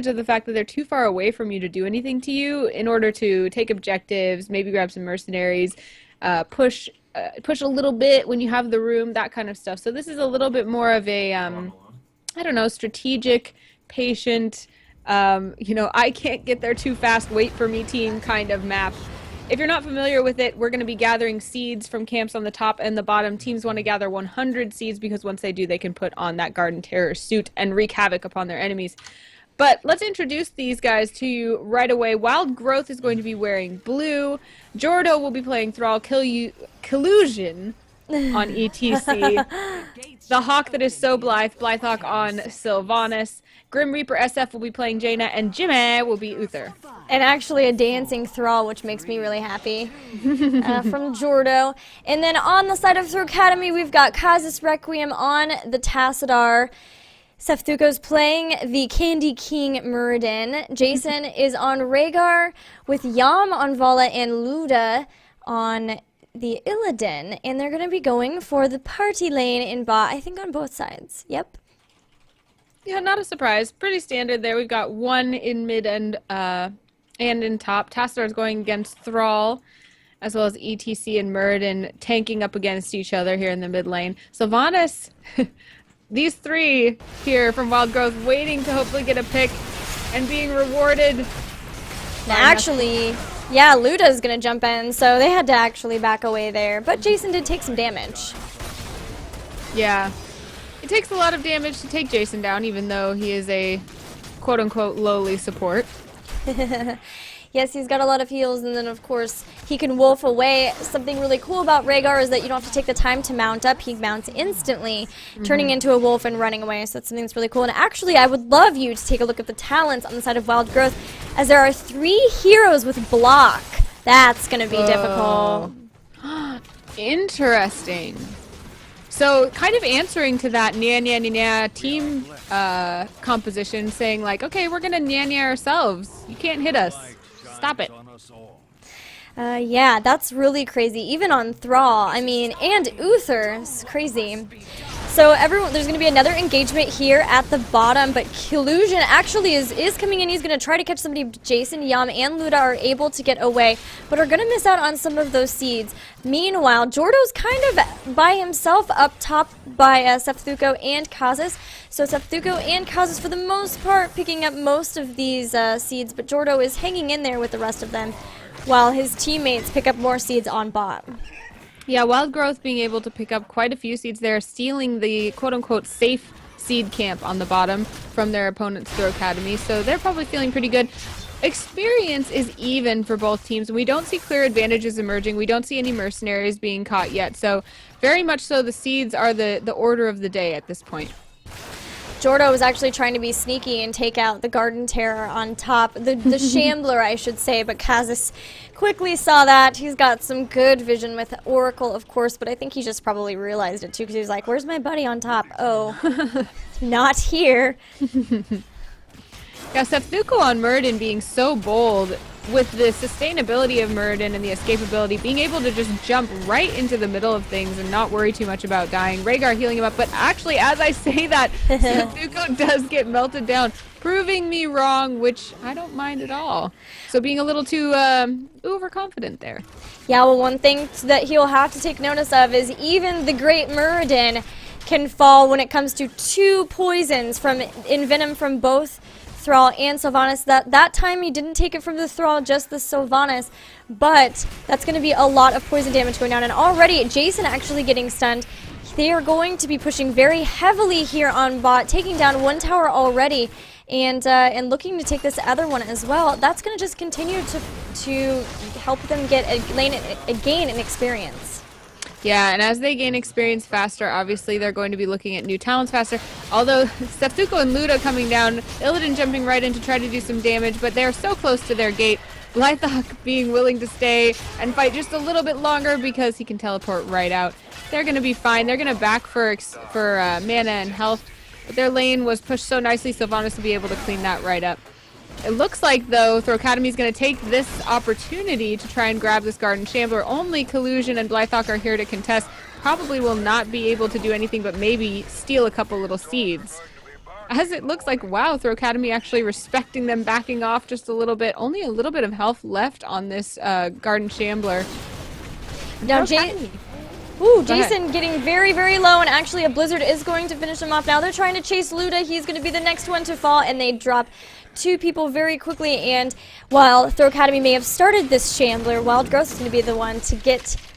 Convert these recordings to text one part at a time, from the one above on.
of the fact that they're too far away from you to do anything to you in order to take objectives, maybe grab some mercenaries, push a little bit when you have the room, that kind of stuff. So this is a little bit more of a, I don't know, strategic, patient, I can't get there too fast, wait for me team kind of map. If you're not familiar with it, we're going to be gathering seeds from camps on the top and the bottom. Teams want to gather 100 seeds because once they do, they can put on that Garden Terror suit and wreak havoc upon their enemies. But let's introduce these guys to you right away. Wild Growth is going to be wearing blue. Jordo will be playing Thrall Collusion on ETC. The Hawk that is so Blythehawk on Sylvanas. Grim Reaper SF will be playing Jaina, and Jimmy will be Uther. And actually a dancing Thrall, which makes me really happy, from Jordo. And then on the side of Throwcademy, we've got Kaz's Requiem on the Tassadar. Seftuko's playing the Candy King Muradin. Jason is on Rhaegar with Yam on Vala and Luda on the Illidan. And they're going to be going for the party lane in bot, I think on both sides. Yep. Yeah, not a surprise. Pretty standard there. We've got one in mid and in top. Tassadar is going against Thrall, as well as ETC and Muradin tanking up against each other here in the mid lane. Sylvanas, these three here from Wild Growth waiting to hopefully get a pick and being rewarded. Now, actually, yeah, Luda's going to jump in, so they had to actually back away there. But Jason did take some damage. Yeah. It takes a lot of damage to take Jason down, even though he is a quote-unquote lowly support. Yes, he's got a lot of heals, and then of course he can wolf away. Something really cool about Rhaegar is that you don't have to take the time to mount up. He mounts instantly, turning into a wolf and running away, so that's something that's really cool. And actually, I would love you to take a look at the talents on the side of Wild Growth, as there are 3 heroes with block. That's going to be difficult. Interesting. So, kind of answering to that nya team composition, saying like, okay, we're gonna nya ourselves. You can't hit us. Stop it. Yeah, that's really crazy. Even on Thrall, I mean, and Uther, it's crazy. So there's going to be another engagement here at the bottom, but Collusion actually is coming in. He's going to try to catch somebody. Jason, Yam, and Luda are able to get away, but are going to miss out on some of those seeds. Meanwhile, Jordo's kind of by himself up top by Seftuko and Kazis. So Seftuko and Kazis, for the most part, picking up most of these seeds, but Jordo is hanging in there with the rest of them, while his teammates pick up more seeds on bot. Yeah, Wild Growth being able to pick up quite a few seeds there, stealing the quote-unquote safe seed camp on the bottom from their opponent's Throwcademy, so they're probably feeling pretty good. Experience is even for both teams, and we don't see clear advantages emerging. We don't see any mercenaries being caught yet, so very much so the seeds are the order of the day at this point. Jordo was actually trying to be sneaky and take out the Garden Terror on top, the Shambler, I should say, but Kazis quickly saw that. He's got some good vision with Oracle, of course, but I think he just probably realized it too, because he was like, where's my buddy on top? Oh, not here. Yeah, Seftuko on Muradin being so bold with the sustainability of Muradin and the escapability, being able to just jump right into the middle of things and not worry too much about dying. Rhaegar healing him up, but actually, as I say that, Seftuko does get melted down, proving me wrong, which I don't mind at all. So being a little too overconfident there. Yeah, well, one thing that he'll have to take notice of is even the great Muradin can fall when it comes to 2 poisons from Envenom from both Thrall and Sylvanas. That time he didn't take it from the Thrall, just the Sylvanas, but that's going to be a lot of poison damage going down. And already Jason actually getting stunned. They are going to be pushing very heavily here on bot, taking down 1 tower already, and looking to take this other one as well. That's going to just continue to help them get a gain in experience. Yeah, and as they gain experience faster, obviously they're going to be looking at new talents faster. Although Seftuko and Luda coming down, Illidan jumping right in to try to do some damage, but they're so close to their gate. Blythehawk being willing to stay and fight just a little bit longer because he can teleport right out. They're going to be fine. They're going to back for mana and health, but their lane was pushed so nicely, Sylvanas will be able to clean that right up. It looks like, though, Throwcademy is going to take this opportunity to try and grab this Garden Shambler. Only Collusion and Blythehawk are here to contest. Probably will not be able to do anything but maybe steal a couple little seeds. as it looks like, wow, Throwcademy actually respecting them, backing off just a little bit. Only a little bit of health left on this Garden Shambler. Now, Jason getting very, very low, and actually a blizzard is going to finish him off. Now they're trying to chase Luda. He's going to be the next one to fall, and they drop 2 people very quickly. And while Throwcademy may have started this Shambler, Wild Growth is going to be the one to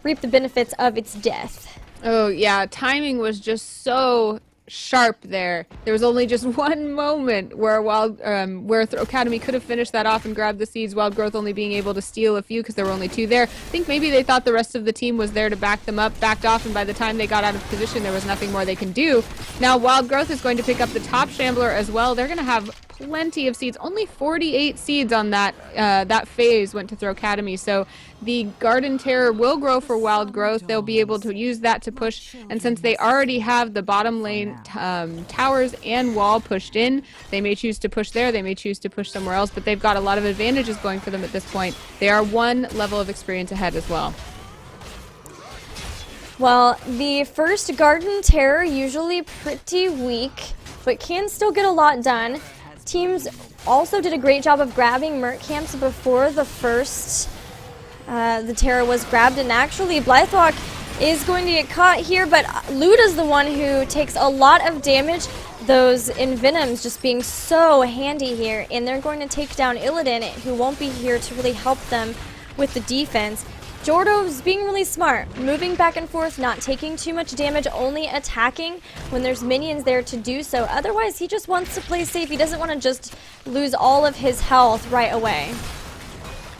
reap the benefits of its death. Oh yeah, timing was just so sharp there. There was only just one moment where where Throwcademy could have finished that off and grabbed the seeds, Wild Growth only being able to steal a few because there were only 2 there. I think maybe they thought the rest of the team was there to back them up, backed off, and by the time they got out of position, there was nothing more they can do. Now Wild Growth is going to pick up the top Shambler as well. They're going to have plenty of seeds. Only 48 seeds on that that phase went to Throwcademy, so the Garden Terror will grow for Wild Growth. They'll be able to use that to push, and since they already have the bottom lane towers and wall pushed in, they may choose to push there, they may choose to push somewhere else, but they've got a lot of advantages going for them at this point. They are 1 level of experience ahead as well. Well, the first Garden Terror usually pretty weak, but can still get a lot done. Teams also did a great job of grabbing Merc camps before the first the Terror was grabbed, and actually Blythewalk is going to get caught here, but Luda's the one who takes a lot of damage. Those Envenoms just being so handy here, and they're going to take down Illidan, who won't be here to really help them with the defense. Jordo's being really smart, moving back and forth, not taking too much damage, only attacking when there's minions there to do so. Otherwise, he just wants to play safe. He doesn't want to just lose all of his health right away.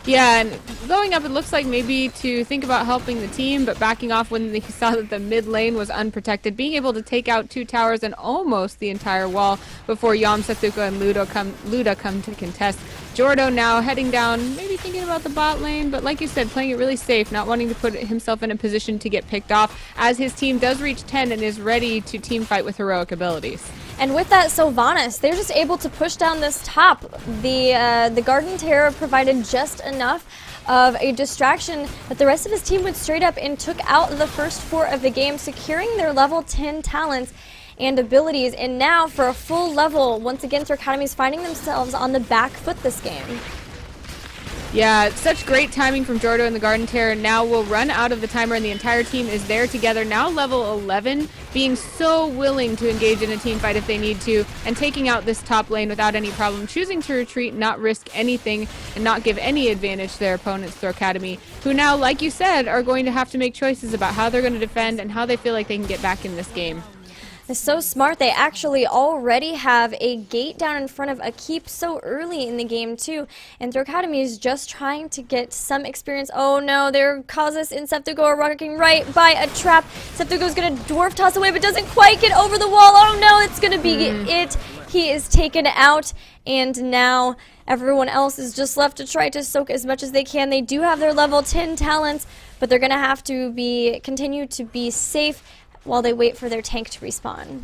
Yeah, and going up, it looks like maybe to think about helping the team, but backing off when he saw that the mid lane was unprotected, being able to take out 2 towers and almost the entire wall before Yom, Sethuka, and Luda come to contest. Jordo now heading down, maybe thinking about the bot lane, but like you said, playing it really safe, not wanting to put himself in a position to get picked off, as his team does reach 10 and is ready to team fight with heroic abilities. And with that, Sylvanas, they're just able to push down this top. The Garden Terror provided just enough of a distraction that the rest of his team went straight up and took out the first 4 of the game, securing their level 10 talents and abilities. And now for a full level, once again, Throwcademy is finding themselves on the back foot this game. Yeah, such great timing from Jordo and the Garden Terror. Now will run out of the timer and the entire team is there together. Now level 11, being so willing to engage in a team fight if they need to, and taking out this top lane without any problem, choosing to retreat, not risk anything, and not give any advantage to their opponents, Throwcademy, who now, like you said, are going to have to make choices about how they're going to defend and how they feel like they can get back in this game. It's so smart. They actually already have a gate down in front of a keep so early in the game too, and Throwcademy is just trying to get some experience. Oh no, there Kazus and Septugo are rocking right by a trap. Septugo's gonna dwarf toss away but doesn't quite get over the wall. Oh no, it's gonna be it. He is taken out, and now everyone else is just left to try to soak as much as they can. They do have their level 10 talents, but they're gonna have to continue to be safe while they wait for their tank to respawn.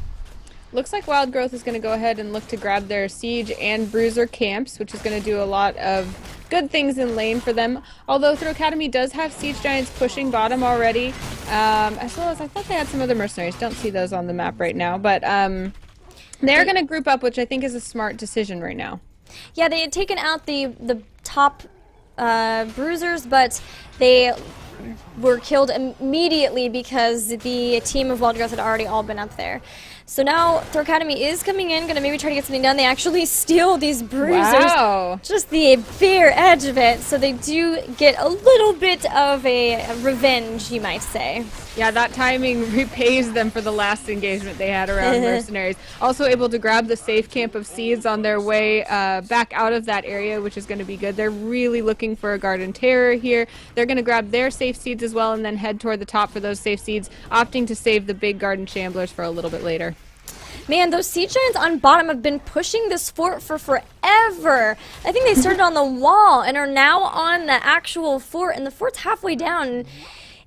Looks like Wild Growth is going to go ahead and look to grab their Siege and Bruiser camps, which is going to do a lot of good things in lane for them. Although Throwcademy does have Siege Giants pushing bottom already, as well as I thought they had some other mercenaries. Don't see those on the map right now, but they're going to group up, which I think is a smart decision right now. Yeah, they had taken out the top Bruisers, but they were killed immediately because the team of Wild Growth had already all been up there. So now Throwcademy is coming in, gonna maybe try to get something done. They actually steal these Bruisers. Wow. Just the bare edge of it, so they do get a little bit of a revenge, you might say. Yeah, that timing repays them for the last engagement they had around mercenaries. Also able to grab the safe camp of seeds on their way back out of that area, which is going to be good. They're really looking for a Garden Terror here. They're going to grab their safe seeds as well and then head toward the top for those safe seeds, opting to save the big Garden Shamblers for a little bit later. Man, those Siege Giants on bottom have been pushing this fort for forever. I think they started on the wall and are now on the actual fort, and the fort's halfway down.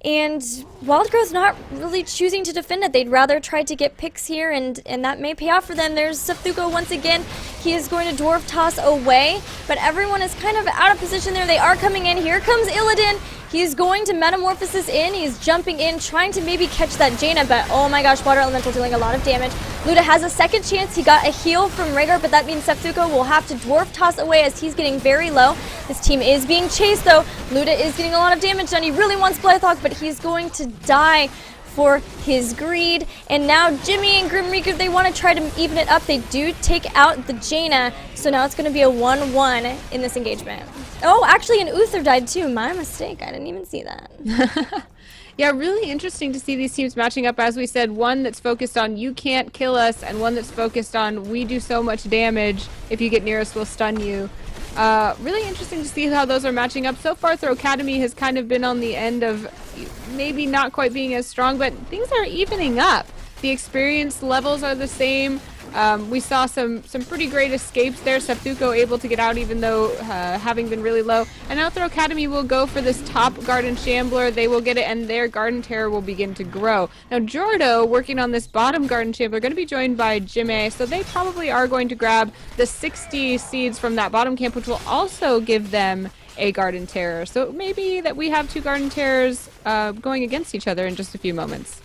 And Wild Growth's not really choosing to defend it. They'd rather try to get picks here, and that may pay off for them. There's Septugo once again. He is going to dwarf toss away, but everyone is kind of out of position there. They are coming in. Here comes Illidan, He's going to Metamorphosis in. He's jumping in, trying to maybe catch that Jaina, but oh my gosh, Water Elemental dealing a lot of damage. Luda has a second chance. He got a heal from Rhaegar, but that means Septuko will have to Dwarf Toss away as he's getting very low. This team is being chased, though. Luda is getting a lot of damage done. He really wants Blythehawk, but he's going to die for his greed. And now Jimmy and Grim Reaper, they want to try to even it up. They do take out the Jaina, so now it's going to be a 1-1 in this engagement. Oh, actually an Uther died too. My mistake. I didn't even see that. Yeah, really interesting to see these teams matching up. As we said, one that's focused on you can't kill us, and one that's focused on we do so much damage. If you get near us, we'll stun you. Really interesting to see how those are matching up. So far, Throwcademy has kind of been on the end of maybe not quite being as strong, but things are evening up. The experience levels are the same. We saw some pretty great escapes there. Septuko able to get out even though having been really low. And now Throwcademy will go for this top Garden Shambler. They will get it, and their Garden Terror will begin to grow. Now Jordo, working on this bottom Garden Shambler, going to be joined by Jimmy, so they probably are going to grab the 60 seeds from that bottom camp, which will also give them a Garden Terror. So it may be that we have two Garden Terrors going against each other in just a few moments.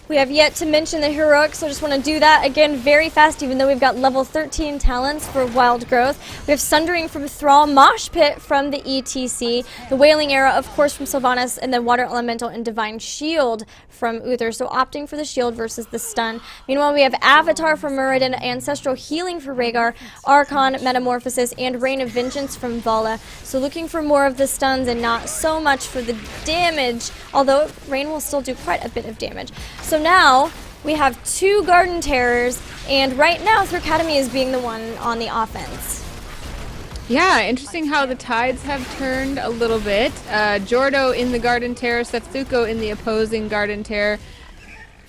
We have yet to mention the heroics, so I just want to do that again very fast, even though we've got level 13 talents for Wild Growth. We have Sundering from Thrall, Mosh Pit from the ETC, the Wailing Arrow, of course, from Sylvanas, and then Water Elemental and Divine Shield from Uther, so opting for the shield versus the stun. Meanwhile, we have Avatar from Muradin, Ancestral Healing for Rhaegar, Archon, Metamorphosis, and Rain of Vengeance from Vala. So looking for more of the stuns and not so much for the damage, although Rain will still do quite a bit of damage. So now we have two Garden Terrors, and right now Throwcademy is being the one on the offense. Yeah, interesting how the tides have turned a little bit. Jordo in the Garden Terror, Setsuko in the opposing Garden Terror.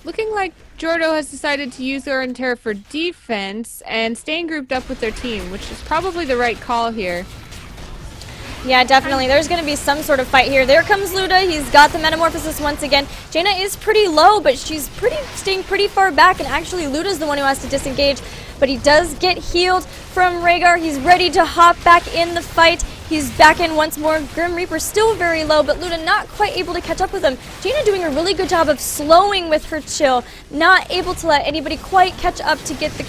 Looking like Jordo has decided to use Garden Terror for defense and staying grouped up with their team, which is probably the right call here. Yeah, definitely. There's going to be some sort of fight here. There comes Luda. He's got the Metamorphosis once again. Jaina is pretty low, but she's staying pretty far back, and actually Luda's the one who has to disengage. But he does get healed from Rhaegar. He's ready to hop back in the fight. He's back in once more. Grim Reaper still very low, but Luda not quite able to catch up with him. Jaina doing a really good job of slowing with her chill, not able to let anybody quite catch up to get the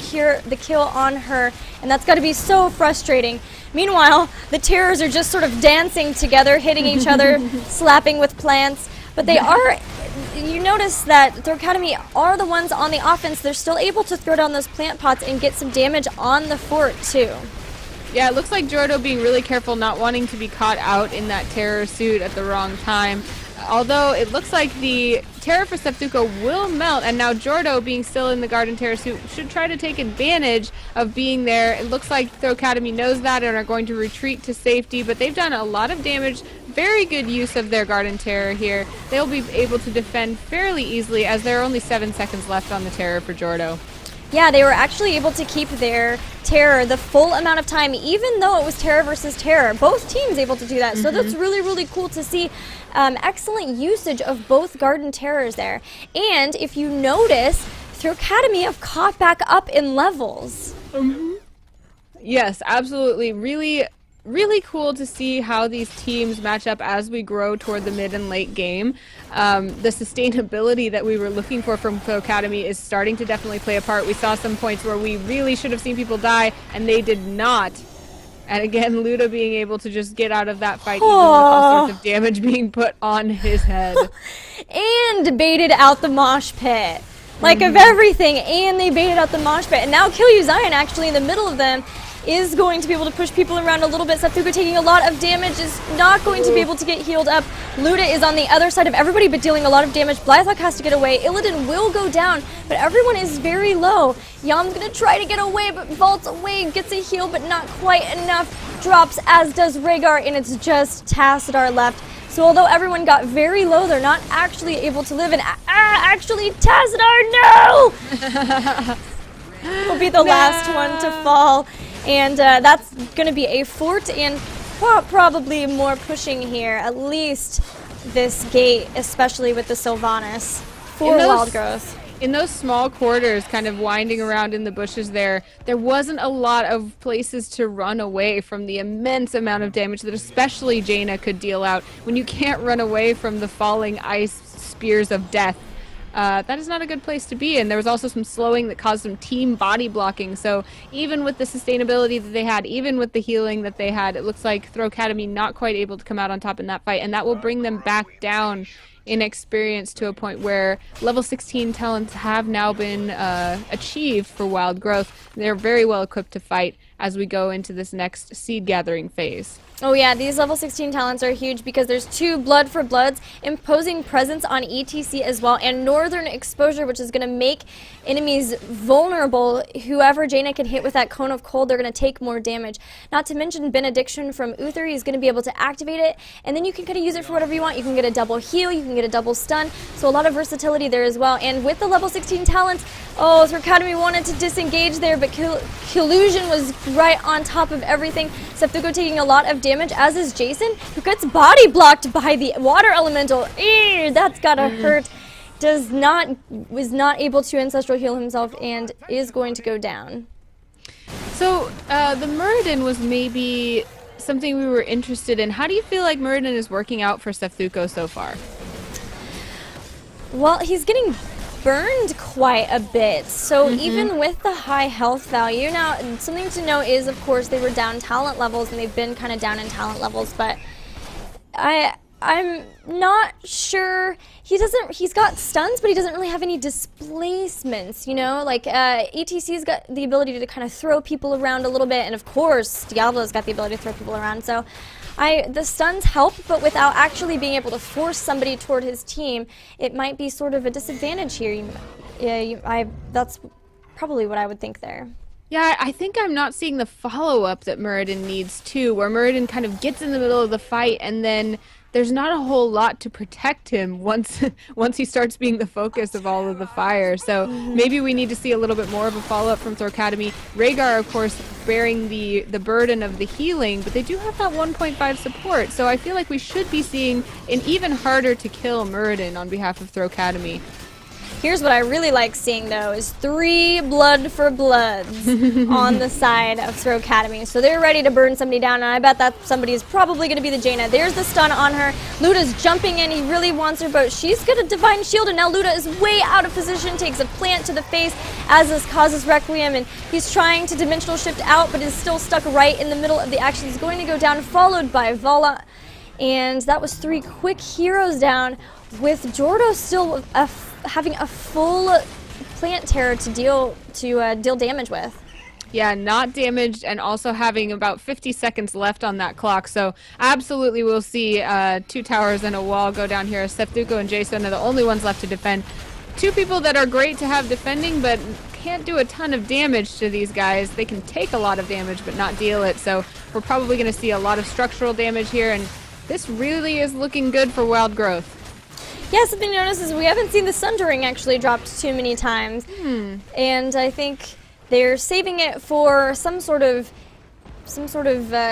kill on her, and that's got to be so frustrating. Meanwhile, the Terrors are just sort of dancing together, hitting each other, slapping with plants, but they are... You notice that Throwcademy are the ones on the offense. They're still able to throw down those plant pots and get some damage on the fort, too. Yeah, it looks like Jordo being really careful, not wanting to be caught out in that terror suit at the wrong time. Although it looks like the terror for Septuko will melt, and now Jordo, being still in the Garden Terror suit, should try to take advantage of being there. It looks like Throwcademy knows that and are going to retreat to safety, but they've done a lot of damage. Very good use of their Garden Terror here. They'll be able to defend fairly easily, as there are only 7 seconds left on the terror for Jordo. Yeah, they were actually able to keep their terror the full amount of time, even though it was terror versus terror. Both teams able to do that, so that's really, really cool to see. Excellent usage of both Garden Terrors there. And if you notice, Throwcademy have caught back up in levels. Yes, absolutely. Really cool to see how these teams match up as we grow toward the mid and late game. The sustainability that we were looking for from Throwcademy is starting to definitely play a part. We saw some points where we really should have seen people die, and they did not. And again, Luda being able to just get out of that fight, even with all sorts of damage being put on his head. And baited out the mosh pit. Like, of everything, and they baited out the mosh pit. And now Kill You Zion, actually, in the middle of them, is going to be able to push people around a little bit. Septuko taking a lot of damage, is not going to be able to get healed up. Luda is on the other side of everybody, but dealing a lot of damage. Blythehawk has to get away. Illidan will go down, but everyone is very low. Yam's going to try to get away, but vaults away, gets a heal, but not quite enough. Drops, as does Rhaegar, and it's just Tassadar left. So although everyone got very low, they're not actually able to live. And actually, Tassadar, no! Will be the last one to fall. And that's going to be a fort and probably more pushing here, at least this gate, especially with the Sylvanas for Wild Growth. In those small quarters, kind of winding around in the bushes there wasn't a lot of places to run away from the immense amount of damage that especially Jaina could deal out. When you can't run away from the falling ice spears of death, that is not a good place to be. And there was also some slowing that caused some team body blocking. So even with the sustainability that they had, even with the healing that they had, it looks like Throwcademy not quite able to come out on top in that fight. And that will bring them back down in experience to a point where level 16 talents have now been achieved for Wild Growth. They're very well equipped to fight as we go into this next seed gathering phase. Oh yeah, these level 16 talents are huge because there's 2 Blood for Bloods, Imposing Presence on ETC as well, and Northern Exposure, which is going to make enemies vulnerable. Whoever Jaina can hit with that Cone of Cold, they're going to take more damage. Not to mention Benediction from Uther, he's going to be able to activate it, and then you can kind of use it for whatever you want. You can get a double heal, you can get a double stun, so a lot of versatility there as well. And with the level 16 talents, oh, Throwcademy wanted to disengage there, but Collusion was right on top of everything. Septuko taking a lot of damage, as is Jason, who gets body blocked by the water elemental. Ew, that's gotta hurt. Was not able to ancestral heal himself and is going to go down. So the Muradin was maybe something we were interested in. How do you feel like Muradin is working out for Septuko so far? Well, he's getting burned quite a bit, so even with the high health value, now something to note is, of course, they were down talent levels and they've been kind of down in talent levels, but I'm not sure. He's got stuns, but he doesn't really have any displacements, you know? Like, ETC's got the ability to kind of throw people around a little bit, and of course, Diablo's got the ability to throw people around, so the stuns help, but without actually being able to force somebody toward his team, it might be sort of a disadvantage here. That's probably what I would think there. Yeah, I think I'm not seeing the follow-up that Muradin needs too, where Muradin kind of gets in the middle of the fight and then there's not a whole lot to protect him once he starts being the focus of all of the fire. So maybe we need to see a little bit more of a follow-up from Throwcademy. Rhaegar, of course, bearing the burden of the healing, but they do have that 1.5 support. So I feel like we should be seeing an even harder to kill Muradin on behalf of Throwcademy. Here's what I really like seeing, though, is 3 Blood for Bloods on the side of Throwcademy. So they're ready to burn somebody down, and I bet that somebody is probably going to be the Jaina. There's the stun on her. Luta's jumping in. He really wants her, but she's got a Divine Shield, and now Luta is way out of position, takes a plant to the face, as this causes Requiem, and he's trying to dimensional shift out, but is still stuck right in the middle of the action. He's going to go down, followed by Vala, and that was 3 quick heroes down, with Jordo still having a full plant terror to deal damage with. Yeah, not damaged, and also having about 50 seconds left on that clock. So absolutely we'll see 2 towers and a wall go down here. Septuko and Jason are the only ones left to defend. 2 people that are great to have defending, but can't do a ton of damage to these guys. They can take a lot of damage, but not deal it. So we're probably going to see a lot of structural damage here, and this really is looking good for Wild Growth. Yeah, something to notice is we haven't seen the Sundering actually dropped too many times. And I think they're saving it for some sort of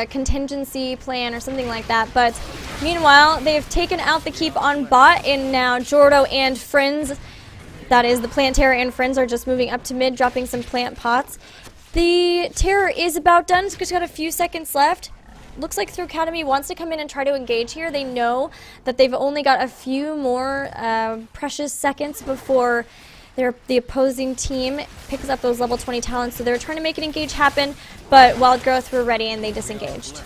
contingency plan or something like that. But meanwhile, they've taken out the keep on bot, and now Jordo and friends, that is the plant terror and friends, are just moving up to mid, dropping some plant pots. The terror is about done. It's just got a few seconds left. Looks like Throwcademy wants to come in and try to engage here. They know that they've only got a few more precious seconds before the opposing team picks up those level 20 talents, so they're trying to make an engage happen, but Wild Growth were ready and they disengaged.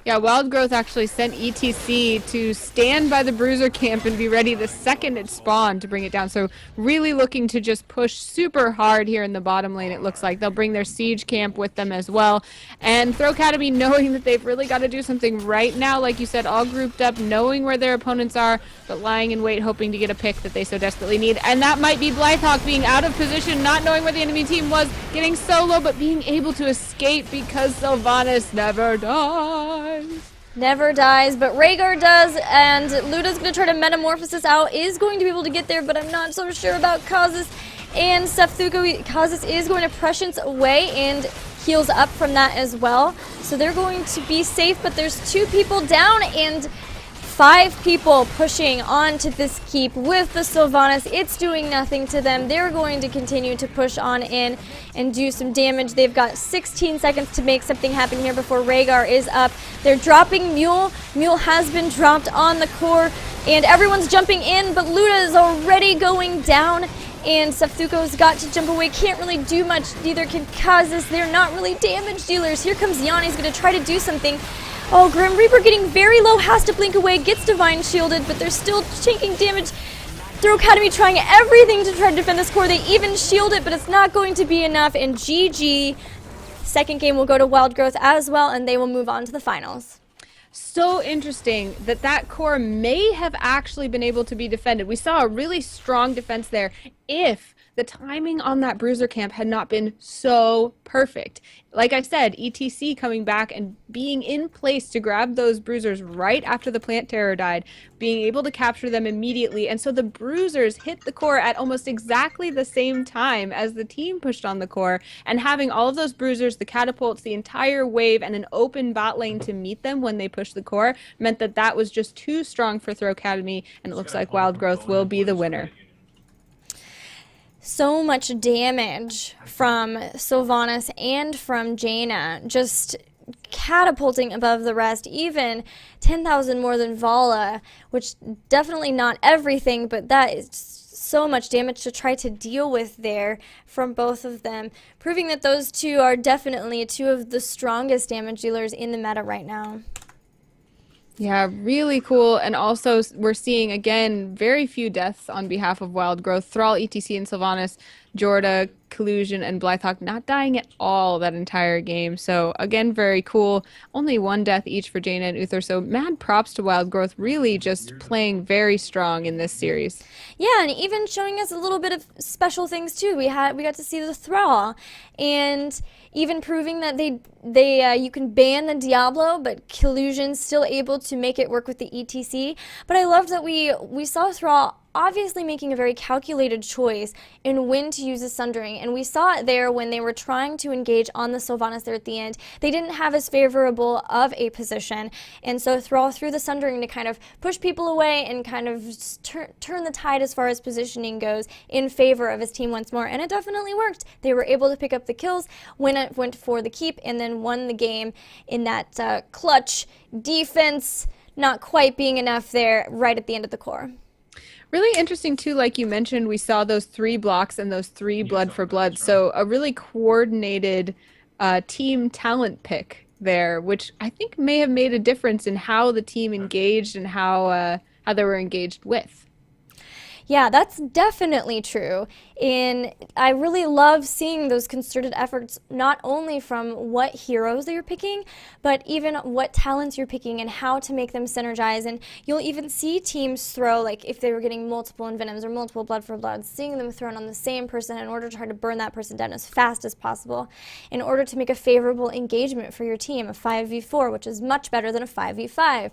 Yeah, Wild Growth actually sent ETC to stand by the Bruiser camp and be ready the second it spawned to bring it down. So really looking to just push super hard here in the bottom lane, it looks like. They'll bring their siege camp with them as well. And Throwcademy, knowing that they've really got to do something right now, like you said, all grouped up, knowing where their opponents are, but lying in wait, hoping to get a pick that they so desperately need. And that might be Blythehawk being out of position, not knowing where the enemy team was, getting solo, but being able to escape because Sylvanas never dies. Never dies, but Rhaegar does, and Luta's going to try to metamorphosis out, is going to be able to get there, but I'm not so sure about Kazis and Septuko. Kazis is going to prescience away and heals up from that as well, so they're going to be safe, but there's 2 people down, and 5 people pushing onto this keep with the Sylvanas. It's doing nothing to them. They're going to continue to push on in and do some damage. They've got 16 seconds to make something happen here before Rhaegar is up. They're dropping Mule. Mule has been dropped on the core, and everyone's jumping in, but Luda is already going down. And Seftuco's got to jump away. Can't really do much. Neither can Kazis. They're not really damage dealers. Here comes Yanni's going to try to do something. Oh, Grim Reaper getting very low. Has to blink away. Gets Divine shielded, but they're still taking damage. Throwcademy trying everything to try to defend this core. They even shield it, but it's not going to be enough. And GG. Second game will go to Wild Growth as well, and they will move on to the finals. So interesting that that core may have actually been able to be defended. We saw a really strong defense there if the timing on that bruiser camp had not been so perfect. Like I said, ETC coming back and being in place to grab those bruisers right after the plant terror died, being able to capture them immediately. And so the bruisers hit the core at almost exactly the same time as the team pushed on the core, and having all of those bruisers, the catapults, the entire wave, and an open bot lane to meet them when they pushed the core meant that that was just too strong for Throwcademy, and it looks like Wild Growth will be the winner. So much damage from Sylvanas and from Jaina, just catapulting above the rest, even 10,000 more than Vala, which definitely not everything, but that is so much damage to try to deal with there from both of them, proving that those two are definitely two of the strongest damage dealers in the meta right now. Yeah, really cool. And also we're seeing, again, very few deaths on behalf of Wild Growth. Thrall, ETC, and Sylvanas, Jorda, Collusion, and Blythehawk not dying at all that entire game. So, again, very cool. Only 1 death each for Jaina and Uther. So, mad props to Wild Growth, really just playing very strong in this series. Yeah, and even showing us a little bit of special things, too. We got to see the Thrall, and even proving that you can ban the Diablo, but Collusion's still able to make it work with the ETC. But I love that we saw Thrall obviously making a very calculated choice in when to use the Sundering, and we saw it there when they were trying to engage on the Sylvanas there at the end. They didn't have as favorable of a position, and so Thrall threw the Sundering to kind of push people away and kind of turn the tide as far as positioning goes in favor of his team once more, and it definitely worked. They were able to pick up the kills when it went for the keep, and then won the game in that clutch defense, not quite being enough there right at the end of the core. Really interesting, too, like you mentioned, we saw those 3 blocks and those 3 blood for blood. So a really coordinated team talent pick there, which I think may have made a difference in how the team engaged and how they were engaged with. Yeah, that's definitely true. And I really love seeing those concerted efforts, not only from what heroes that you're picking, but even what talents you're picking and how to make them synergize. And you'll even see teams throw, like if they were getting multiple Envenoms or multiple Blood for Blood, seeing them thrown on the same person in order to try to burn that person down as fast as possible in order to make a favorable engagement for your team, a 5v4, which is much better than a 5v5.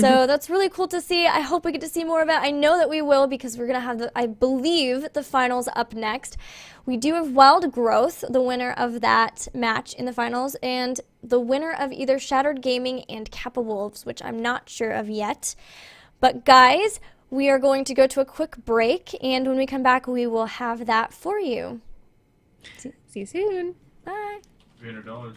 So that's really cool to see. I hope we get to see more of it. I know that we will, because we're going to have, I believe, the finals up next. We do have Wild Growth, the winner of that match in the finals, and the winner of either Shattered Gaming and Kappa Wolves, which I'm not sure of yet. But guys, we are going to go to a quick break, and when we come back, we will have that for you. See you soon. Bye. $300.